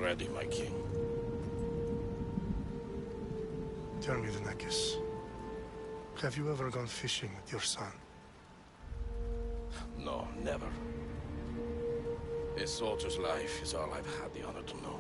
ready, my king. Tell me, Agréguenme, have you ever gone fishing with your son? No, never. A soldier's life is all I've had the honor to know.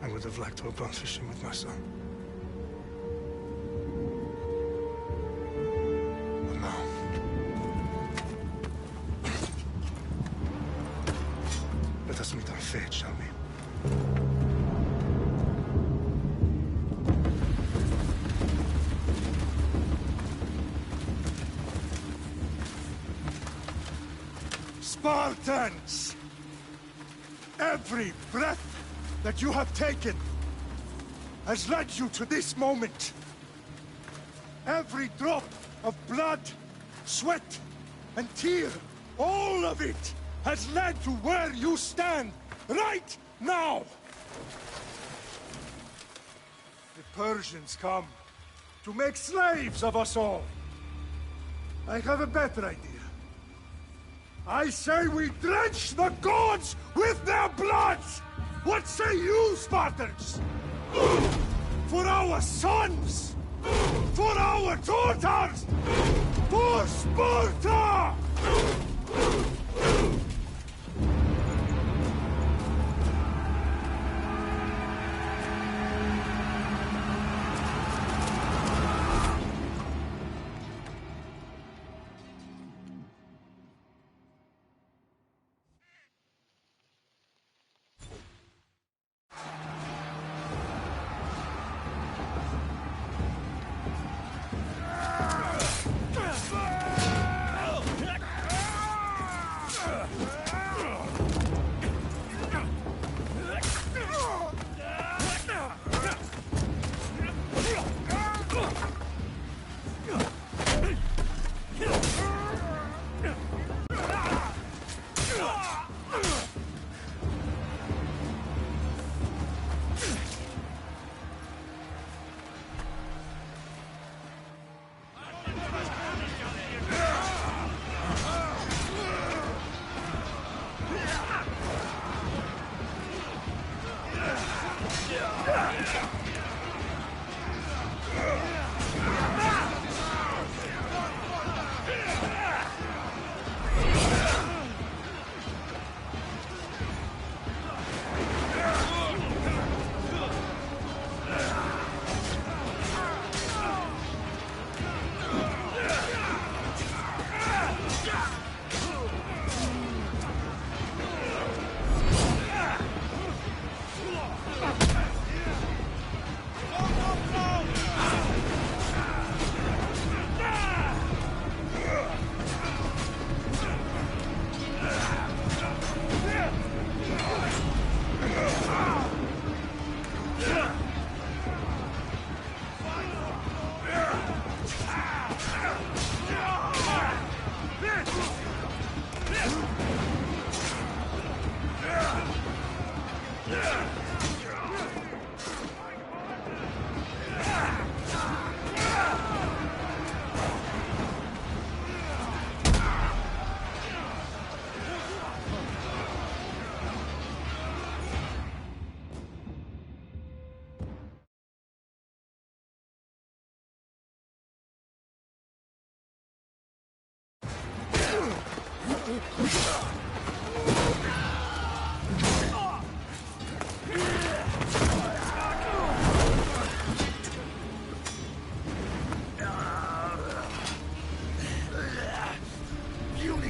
I would have liked to have gone fishing with my son. But now... let us meet our fate, shall we? Spartans! Every breath that you have taken has led you to this moment. Every drop of blood, sweat, and tear, all of it has led to where you stand right now. The Persians come to make slaves of us all. I have a better idea. I say we drench the gods with their blood! What say you, Spartans? For our sons! For our daughters! For Sparta!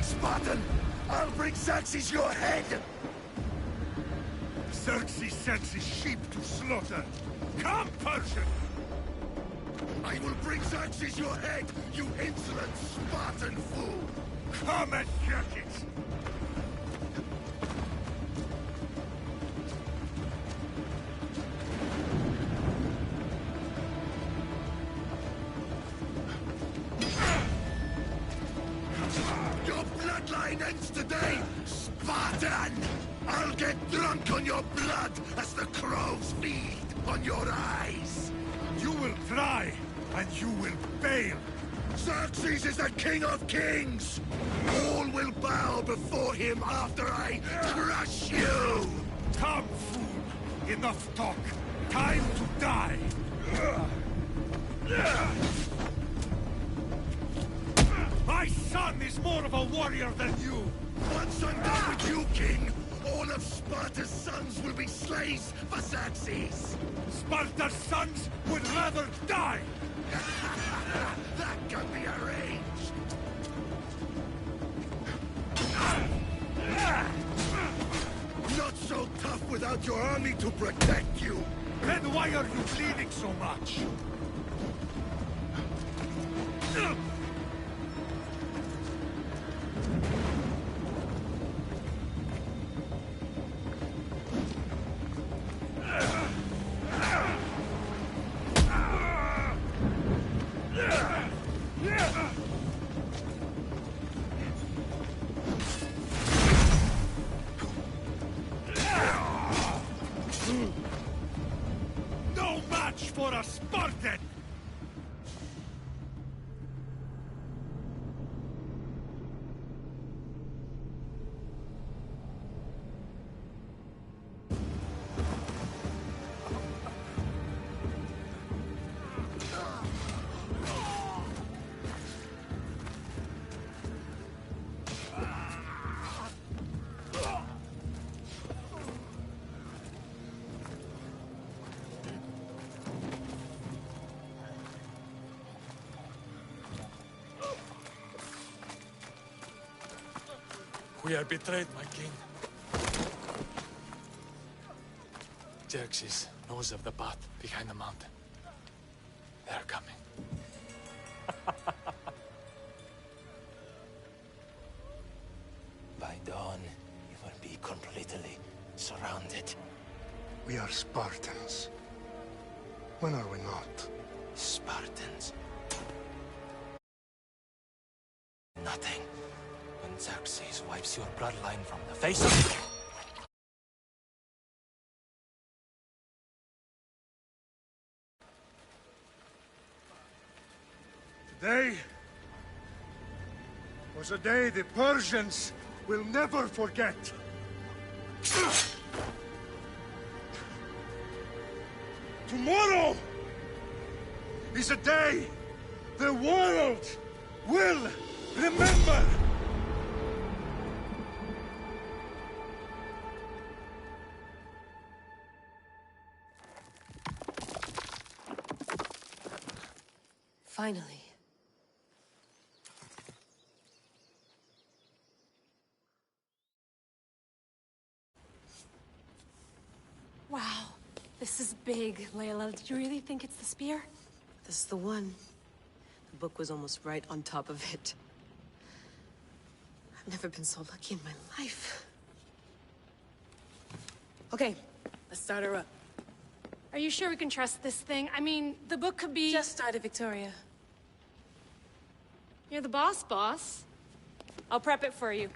Spartan! I'll bring Xerxes your head! Xerxes sends his sheep to slaughter. Come, Persian! I will bring Xerxes your head, you insolent Spartan fool! Come and get it! Your bloodline ends today, Spartan! I'll get drunk on your blood as the crows feed on your eyes! You will try, and you will fail! Xerxes is the king of kings! All will bow before him after I crush you! Come, fool! Enough talk! Time to die! My son is more of a warrior than you! Once I'm done with you, king, all of Sparta's sons will be slaves for Xerxes! Sparta's sons would rather die! That can be arranged! Not so tough without your army to protect you! Then why are you bleeding so much? No match for a Spartan! We are betrayed, my king. Xerxes knows of the path behind the mountain. They're coming. By dawn, you will be completely surrounded. We are Spartans. When are we not? Spartans. Nothing. When Xerxes wipes your bloodline from the face of... Today was a day the Persians will never forget. Tomorrow is a day the world will remember. Finally. Wow, this is big, Layla. Did you really think it's the spear? This is the one. The book was almost right on top of it. I've never been so lucky in my life. Okay, let's start her up. Are you sure we can trust this thing? I mean, the book could be... Just started, Victoria. You're the boss. I'll prep it for you.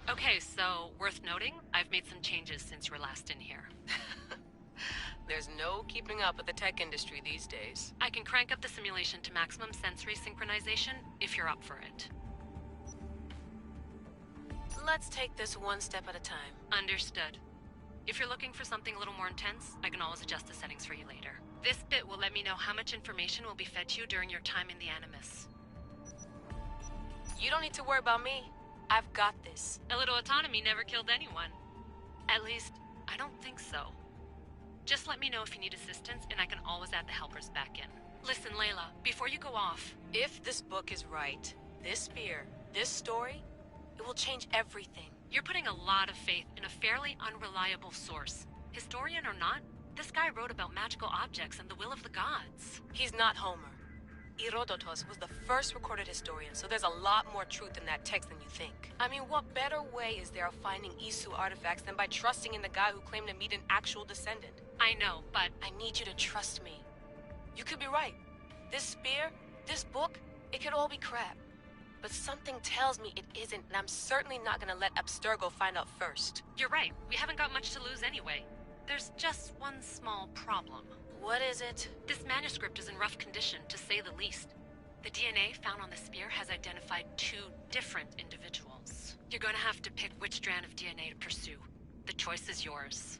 Okay, so worth noting, I've made some changes since you were last in here. There's no keeping up with the tech industry these days. I can crank up the simulation to maximum sensory synchronization if you're up for it. Let's take this one step at a time. Understood. If you're looking for something a little more intense, I can always adjust the settings for you later. This bit will let me know how much information will be fed to you during your time in the Animus. You don't need to worry about me. I've got this. A little autonomy never killed anyone. At least, I don't think so. Just let me know if you need assistance, and I can always add the helpers back in. Listen, Layla, before you go off... If this book is right, this spear, this story, it will change everything. You're putting a lot of faith in a fairly unreliable source. Historian or not, this guy wrote about magical objects and the will of the gods. He's not Homer. Herodotus was the first recorded historian, so there's a lot more truth in that text than you think. I mean, what better way is there of finding Isu artifacts than by trusting in the guy who claimed to meet an actual descendant? I know, but... I need you to trust me. You could be right. This spear, this book, it could all be crap. but something tells me it isn't, and I'm certainly not gonna let Abstergo find out first. You're right. We haven't got much to lose anyway. There's just one small problem. What is it? This manuscript is in rough condition, to say the least. The DNA found on the spear has identified 2 different individuals. You're gonna have to pick which strand of DNA to pursue. The choice is yours.